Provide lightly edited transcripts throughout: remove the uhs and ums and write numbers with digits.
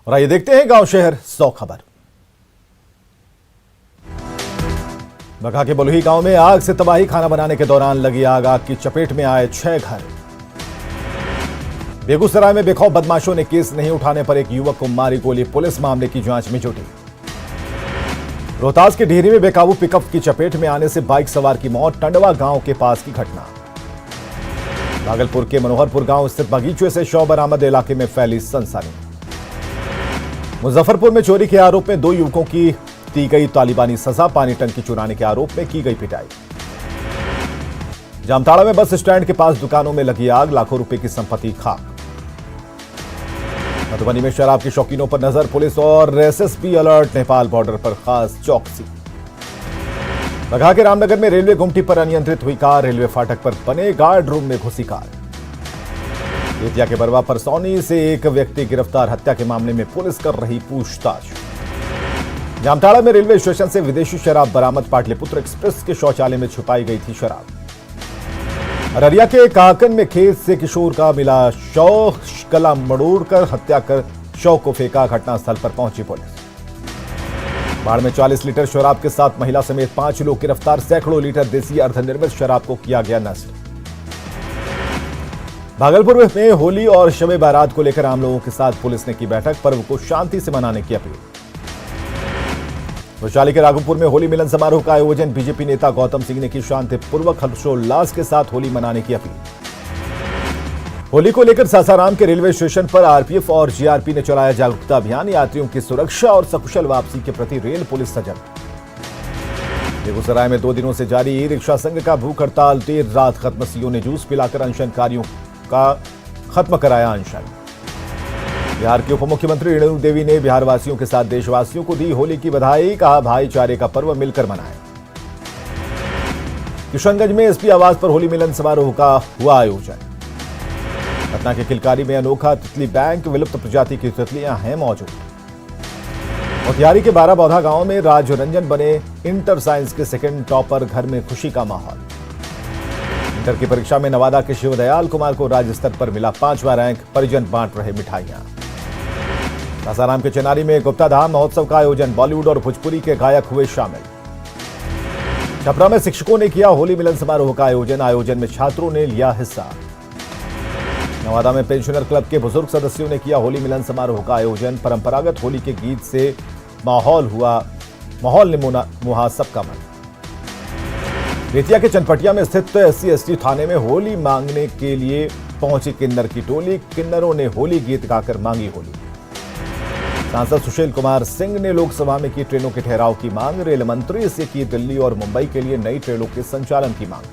और आइए देखते हैं गांव शहर 100 खबर। बघा के बलुही गांव में आग से तबाही। खाना बनाने के दौरान लगी आग की चपेट में आए 6 घर। बेगूसराय में बेखौफ बदमाशों ने केस नहीं उठाने पर एक युवक को मारी गोली। पुलिस मामले की जांच में जुटी। रोहतास के ढेरी में बेकाबू पिकअप की चपेट में आने से बाइक सवार की मौत। टंडवा गांव के पास की घटना। भागलपुर के मनोहरपुर गांव स्थित बगीचे से शव बरामद। इलाके में फैली सनसनी। मुजफ्फरपुर में चोरी के आरोप में 2 युवकों की दी गई तालिबानी सजा। पानी टंकी चुराने के आरोप में की गई पिटाई। जामताड़ा में बस स्टैंड के पास दुकानों में लगी आग। लाखों रुपए की संपत्ति खाक। मधुबनी में शराब के शौकीनों पर नजर। पुलिस और एसएसबी अलर्ट। नेपाल बॉर्डर पर खास चौकसी। बघा के रामनगर में रेलवे गुमटी पर अनियंत्रित हुई कार। रेलवे फाटक पर बने गार्ड रूम में घुसी कार। बेतिया के बरवा परसौनी से एक व्यक्ति गिरफ्तार। हत्या के मामले में पुलिस कर रही पूछताछ। जामताड़ा में रेलवे स्टेशन से विदेशी शराब बरामद। पाटलिपुत्र एक्सप्रेस के शौचालय में छुपाई गई थी शराब। अररिया के काकन में खेत से किशोर का मिला शव। गला मड़ोड़कर हत्या कर शव को फेंका। घटनास्थल पर पहुंची पुलिस। बाढ़ में 40 लीटर शराब के साथ महिला समेत 5 लोग गिरफ्तार। सैकड़ों लीटर देसी अर्धनिर्मित शराब को किया गया नष्ट। भागलपुर में होली और शब बारात को लेकर आम लोगों के साथ पुलिस ने की बैठक। पर्व को शांति से मनाने की अपील। वैशाली के राघोपुर में होली मिलन समारोह का आयोजन। बीजेपी नेता गौतम सिंह ने की शांतिपूर्वक हर्षोल्लास के साथ होली मनाने की अपील। होली को लेकर सासाराम के रेलवे स्टेशन पर आरपीएफ और जीआरपी ने चलाया जागरूकता अभियान। यात्रियों की सुरक्षा और सकुशल वापसी के प्रति रेल पुलिस सजग। बेगूसराय में 2 दिनों से जारी ई रिक्शा संघ का भूख हड़ताल। देर रात खत्म। सीओ ने जूस पिलाकर अनशनकारियों का खत्म कराया अनशन। बिहार के उप मुख्यमंत्री रेणु देवी ने बिहारवासियों के साथ देशवासियों को दी होली की बधाई। कहा भाईचारे का पर्व मिलकर मनाएं। किशनगंज में एसपी आवास पर होली मिलन समारोह का हुआ आयोजन। पटना के किलकारी में अनोखा तितली बैंक। विलुप्त प्रजाति की तितलियां हैं मौजूद। मोतिहारी के 12 बौधा गांव में राजरंजन बने इंटर साइंस के सेकंड टॉपर। घर में खुशी का माहौल। इंटर की परीक्षा में नवादा के शिवदयाल कुमार को राज्य स्तर पर मिला 5वां रैंक। परिजन बांट रहे मिठाइयां। सासाराम के चेनारी में गुप्ता धाम महोत्सव का आयोजन। बॉलीवुड और भोजपुरी के गायक हुए शामिल। छपरा में शिक्षकों ने किया होली मिलन समारोह का आयोजन। आयोजन में छात्रों ने लिया हिस्सा। नवादा में पेंशनर क्लब के बुजुर्ग सदस्यों ने किया होली मिलन समारोह का आयोजन। परंपरागत होली के गीत से माहौल ने मुहा सबका मन। बेतिया के चनपटिया में स्थित SC/ST थाने में होली मांगने के लिए पहुंची किन्नर की टोली। किन्नरों ने होली गीत गाकर मांगी होली। सांसद सुशील कुमार सिंह ने लोकसभा में की ट्रेनों के ठहराव की मांग। रेल मंत्री से की दिल्ली और मुंबई के लिए नई ट्रेनों के संचालन की मांग।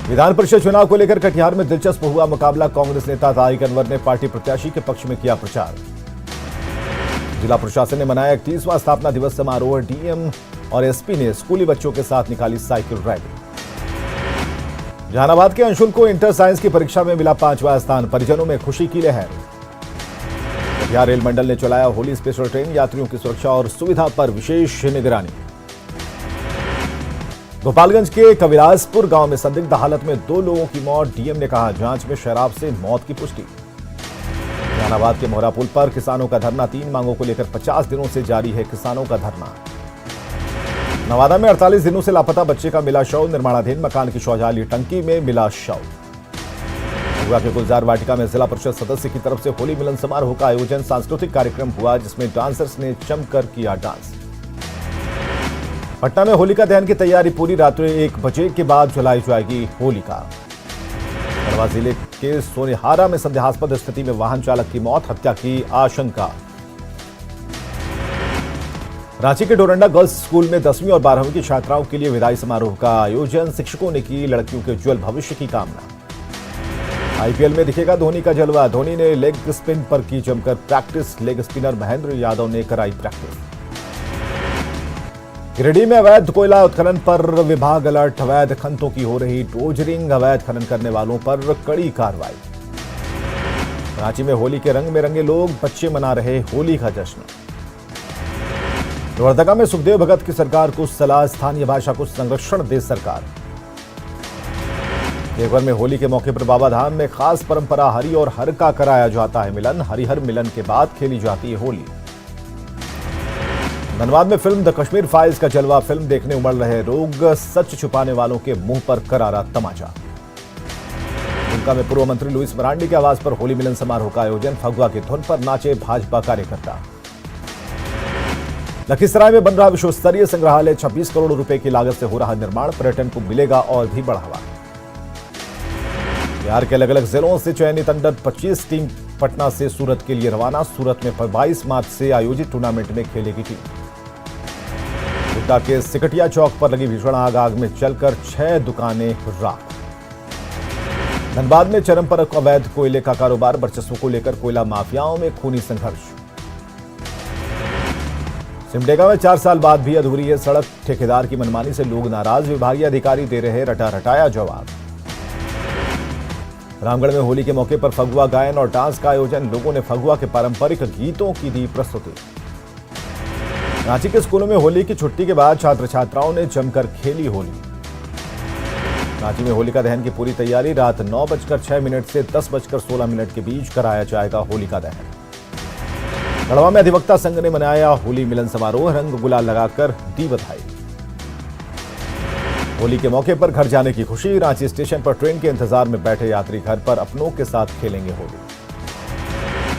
विधान परिषद चुनाव को लेकर कटिहार में दिलचस्प हुआ मुकाबला। कांग्रेस नेता तारिक अनवर ने पार्टी प्रत्याशी के पक्ष में किया प्रचार। जिला प्रशासन ने मनाया 31वां स्थापना दिवस समारोह। डीएम और एसपी ने स्कूली बच्चों के साथ निकाली साइकिल रैली। जहानाबाद के अंशुल को इंटर साइंस की परीक्षा में मिला 5वां स्थान। परिजनों में खुशी की लहर। कटिहार रेल मंडल ने चलाया होली स्पेशल ट्रेन। यात्रियों की सुरक्षा और सुविधा पर विशेष निगरानी। गोपालगंज के कविराजपुर गांव में संदिग्ध हालत में 2 लोगों की मौत। डीएम ने कहा जांच में शराब से मौत की पुष्टि। जहानाबाद के मोहरा पुल पर किसानों का धरना। 3 मांगों को लेकर 50 दिनों से जारी है किसानों का धरना। नवादा में 48 दिनों से लापता बच्चे का मिला शव। निर्माणाधीन मकान की शौचालय टंकी में मिला शव। महुआ के गुलजार वाटिका में जिला परिषद सदस्य की तरफ से होली मिलन समारोह का आयोजन। सांस्कृतिक कार्यक्रम हुआ जिसमें डांसर्स ने जमकर किया डांस। पटना में होलिका दहन की तैयारी पूरी। रात्रि 1 बजे के बाद जलाई जाएगी होलिका। खंडवा जिले के सोनेहारा में संदेहास्पद स्थिति में वाहन चालक की मौत। हत्या की आशंका। रांची के डोरंडा गर्ल्स स्कूल में 10वीं और 12वीं की छात्राओं के लिए विदाई समारोह का आयोजन। शिक्षकों ने की लड़कियों के उज्जवल भविष्य की कामना। आईपीएल में दिखेगा धोनी का जलवा। धोनी ने लेग स्पिन पर की जमकर practice. Leg spinner Mahendra Yadav ने कराई प्रैक्टिस। गिरिडीह में अवैध कोयला उत्खनन पर विभाग अलर्ट। अवैध खननों की हो रही डोजरिंग। अवैध खनन करने वालों पर कड़ी कार्रवाई। रांची में होली के रंग में रंगे लोग। बच्चे मना रहे होली का जश्न। लोहरदगा में सुखदेव भगत की सरकार को सलाह। स्थानीय भाषा को संरक्षण दे सरकार। देवघर में होली के मौके पर बाबा धाम में खास परंपरा हरि और हर का कराया जाता है मिलन। हरिहर मिलन के बाद खेली जाती है होली। धनबाद में फिल्म द कश्मीर फाइल्स का जलवा। फिल्म देखने उमड़ रहे लोग, सच छुपाने वालों के मुंह पर करारा तमाचा। दुमका में पूर्व मंत्री लुइस मरांडी के आवास पर होली मिलन समारोह का आयोजन। फगुआ की धुन पर नाचे भाजपा कार्यकर्ता। लखीसराय में बन रहा विश्व स्तरीय संग्रहालय। 26 करोड़ रुपए की लागत से हो रहा निर्माण। पर्यटन को मिलेगा और भी बढ़ावा। बिहार के अलग अलग जिलों से चयनित अंडर 25 टीम पटना से सूरत के लिए रवाना। सूरत में 22 मार्च से आयोजित टूर्नामेंट में खेलेगी टीम। गोड्डा के सिकटिया चौक पर लगी भीषण आग में जलकर 6 दुकानें राख। धनबाद में चरम पर अवैध कोयले का कारोबार। वर्चस्व को लेकर कोयला माफियाओं में खूनी संघर्ष। सिमडेगा में 4 साल बाद भी अधूरी है सड़क। ठेकेदार की मनमानी से लोग नाराज। विभागीय अधिकारी दे रहे रटा रटाया जवाब। रामगढ़ में होली के मौके पर फगुआ गायन और डांस का आयोजन। लोगों ने फगुआ के पारंपरिक गीतों की दी प्रस्तुति। रांची के स्कूलों में होली की छुट्टी के बाद छात्र छात्राओं ने जमकर खेली होली। रांची में होलिका दहन की पूरी तैयारी। रात 9:06 से 10:16 के बीच कराया जाएगा होलिका दहन। गढ़वा में अधिवक्ता संघ ने मनाया होली मिलन समारोह। रंग गुलाल लगाकर दी बधाई। होली के मौके पर घर जाने की खुशी। रांची स्टेशन पर ट्रेन के इंतजार में बैठे यात्री घर पर अपनों के साथ खेलेंगे होली।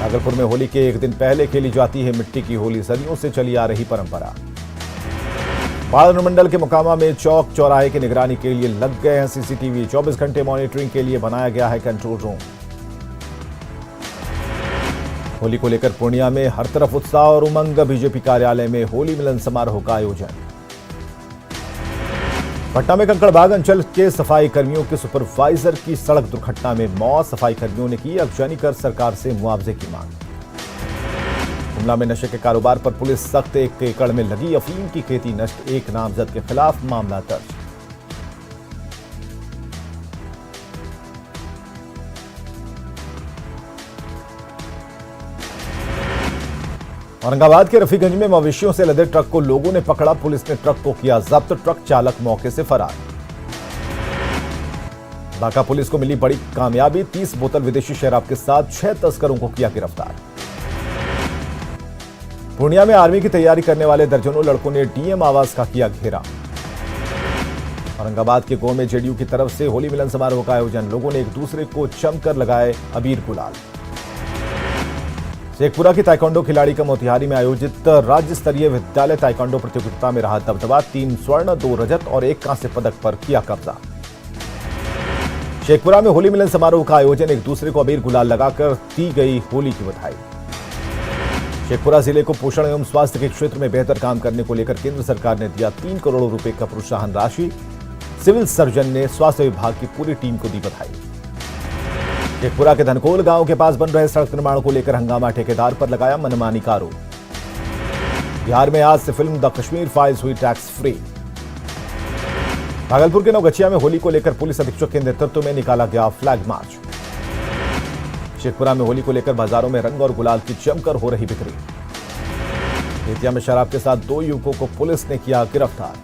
भागलपुर में होली के एक दिन पहले खेली जाती है मिट्टी की होली। सदियों से चली आ रही परंपरा। बाढ़ अनुमंडल के मोकामा में चौक चौराहे की निगरानी के लिए लग गए हैं सीसीटीवी। 24 घंटे मॉनिटरिंग के लिए बनाया गया है कंट्रोल रूम। होली को लेकर पूर्णिया में हर तरफ उत्साह और उमंग। बीजेपी कार्यालय में होली मिलन समारोह का आयोजन। पटना में कंकड़बाग अंचल के सफाई कर्मियों के सुपरवाइजर की सड़क दुर्घटना में मौत। सफाई कर्मियों ने की अगजनी कर सरकार से मुआवजे की मांग। गुमला में नशे के कारोबार पर पुलिस सख्त। 1 एकड़ में लगी अफीम की खेती नष्ट। 1 नामजद के खिलाफ मामला दर्ज। औरंगाबाद के रफीगंज में मवेशियों से लदे ट्रक को लोगों ने पकड़ा। पुलिस ने ट्रक को किया जब्त। ट्रक चालक मौके से फरार। बांका पुलिस को मिली बड़ी कामयाबी। 30 बोतल विदेशी शराब के साथ 6 तस्करों को किया गिरफ्तार। पूर्णिया में आर्मी की तैयारी करने वाले दर्जनों लड़कों ने डीएम आवास का किया घेरा। औरंगाबाद के गो में जेडीयू की तरफ से होली मिलन समारोह का आयोजन। लोगों ने एक दूसरे को जमकर लगाए अबीर गुलाल। शेखपुरा की ताइक्वांडो खिलाड़ी का मोतिहारी में आयोजित राज्य स्तरीय विद्यालय ताइक्वांडो प्रतियोगिता में रहा दबदबा। 3 स्वर्ण 2 रजत और 1 कांस्य पदक पर किया कब्जा। शेखपुरा में होली मिलन समारोह का आयोजन। एक दूसरे को अबीर गुलाल लगाकर दी गई होली की बधाई। शेखपुरा जिले को पोषण एवं स्वास्थ्य के क्षेत्र में बेहतर काम करने को लेकर केंद्र सरकार ने दिया 3 करोड़ रुपए का प्रोत्साहन राशि। सिविल सर्जन ने स्वास्थ्य विभाग की पूरी टीम को दी बधाई। शेखपुरा के धनकोल गांव के पास बन रहे सड़क निर्माण को लेकर हंगामा। ठेकेदार पर लगाया मनमानी का आरोप। बिहार में आज से फिल्म द कश्मीर फाइल्स हुई टैक्स फ्री। भागलपुर के नवगछिया में होली को लेकर पुलिस अधीक्षक के नेतृत्व में निकाला गया फ्लैग मार्च। शेखपुरा में होली को लेकर बाजारों में रंग और गुलाल की जमकर हो रही बिक्री। बेतिया में शराब के साथ 2 युवकों को पुलिस ने किया गिरफ्तार।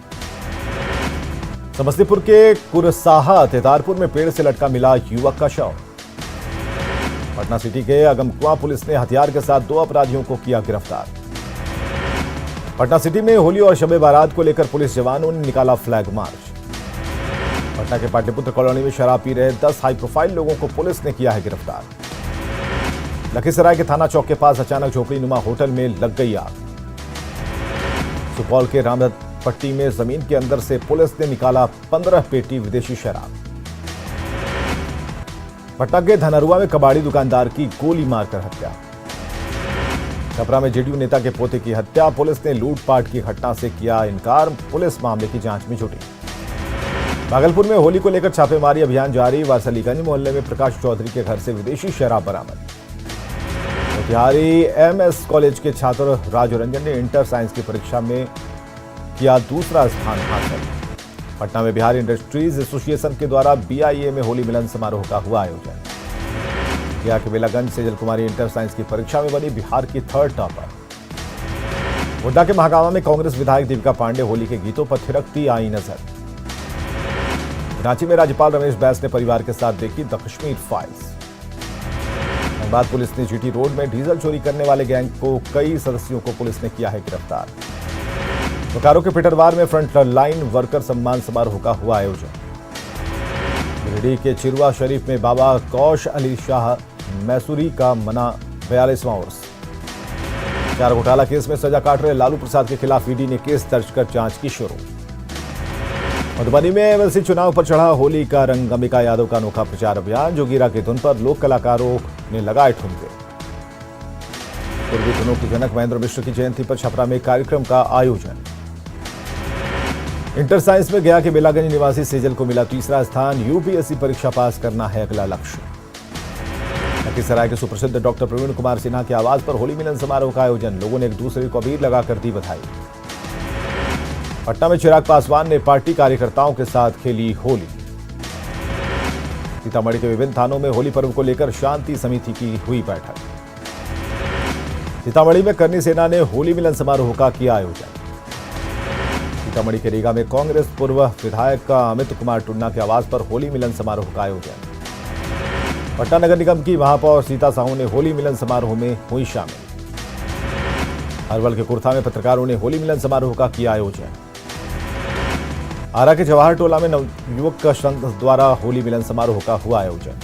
समस्तीपुर के कुरसाहा तेतारपुर में पेड़ से लटका मिला युवक का शव। पटना सिटी के अगमकुआं पुलिस ने हथियार के साथ 2 अपराधियों को किया गिरफ्तार। पटना सिटी में होली और शबे बारात को लेकर पुलिस जवानों ने निकाला फ्लैग मार्च। पटना के पाटलिपुत्र कॉलोनी में शराब पी रहे 10 हाई प्रोफाइल लोगों को पुलिस ने किया है गिरफ्तार। लखीसराय के थाना चौक के पास अचानक झोपड़ी नुमा होटल में लग गई आग। सुपौल के रामदत्त में जमीन के अंदर से पुलिस ने निकाला 15 पेटी विदेशी शराब। पटना के धनरुआ में कबाड़ी दुकानदार की गोली मारकर हत्या। छपरा में जेडीयू नेता के पोते की हत्या। पुलिस ने लूटपाट की घटना से किया इनकार। पुलिस मामले की जांच में जुटी। भागलपुर में होली को लेकर छापेमारी अभियान जारी। वारसलीगंज मोहल्ले में प्रकाश चौधरी के घर से विदेशी शराब बरामद। मोतिहारी एमएस कॉलेज के छात्र राजू रंजन ने इंटर साइंस की परीक्षा में किया दूसरा स्थान हासिल। पटना में बिहार इंडस्ट्रीज एसोसिएशन के द्वारा बीआईए में होली मिलन समारोह का हुआ आयोजन। गया के बेलागंज सेजल कुमारी इंटर साइंस की परीक्षा में बनी बिहार की 3rd टॉपर। गोड्डा के महागामा में कांग्रेस विधायक दीपिका पांडे होली के गीतों पर थिरकती आई नजर। रांची में राज्यपाल रमेश बैस ने परिवार के साथ देखी the Kashmir files. Dhanbad police ने जीटी रोड में डीजल चोरी करने वाले गैंग को कई सदस्यों को पुलिस ने किया है गिरफ्तार। बोकारो के पिटरवार में फ्रंट लाइन वर्कर सम्मान समारोह का हुआ आयोजन। गिरिडीह के चिरवा शरीफ में बाबा कौश अली शाह मैसूरी का मना 42वां उर्स। चार घोटाला केस में सजा काट रहे लालू प्रसाद के खिलाफ ईडी ने केस दर्ज कर जांच की शुरू। मधुबनी में एमएलसी चुनाव पर चढ़ा होली का रंग। अंबिका यादव का अनोखा प्रचार अभियान। जोगीरा की धुन पर लोक कलाकारों ने लगाए ठुमके। पूर्वी धुनों के जनक महेंद्र मिश्र की जयंती पर छपरा में कार्यक्रम का आयोजन। इंटर साइंस में गया के बेलागंज निवासी सेजल को मिला तीसरा स्थान। यूपीएससी परीक्षा पास करना है अगला लक्ष्य। लखीसराय के सुप्रसिद्ध डॉक्टर प्रवीण कुमार सिन्हा के आवास पर होली मिलन समारोह का आयोजन। लोगों ने एक दूसरे को अबीर लगाकर दी बधाई। पटना में चिराग पासवान ने पार्टी कार्यकर्ताओं के साथ खेली होली। सीतामढ़ी के विभिन्न थानों में होली पर्व को लेकर शांति समिति की हुई बैठक। सीतामढ़ी में करनी सेना ने होली मिलन समारोह का किया आयोजन। सीतामढ़ी के रीगा में कांग्रेस पूर्व विधायक अमित कुमार टुन्ना के आवास पर होली मिलन समारोह का आयोजन। पटना नगर निगम की महापौर सीता साहू ने होली मिलन समारोह में हुई शामिल। अरवल के कुर्था में पत्रकारों ने होली मिलन समारोह का किया आयोजन। आरा के जवाहर टोला में नवयुवक संघ द्वारा होली मिलन समारोह का हुआ आयोजन।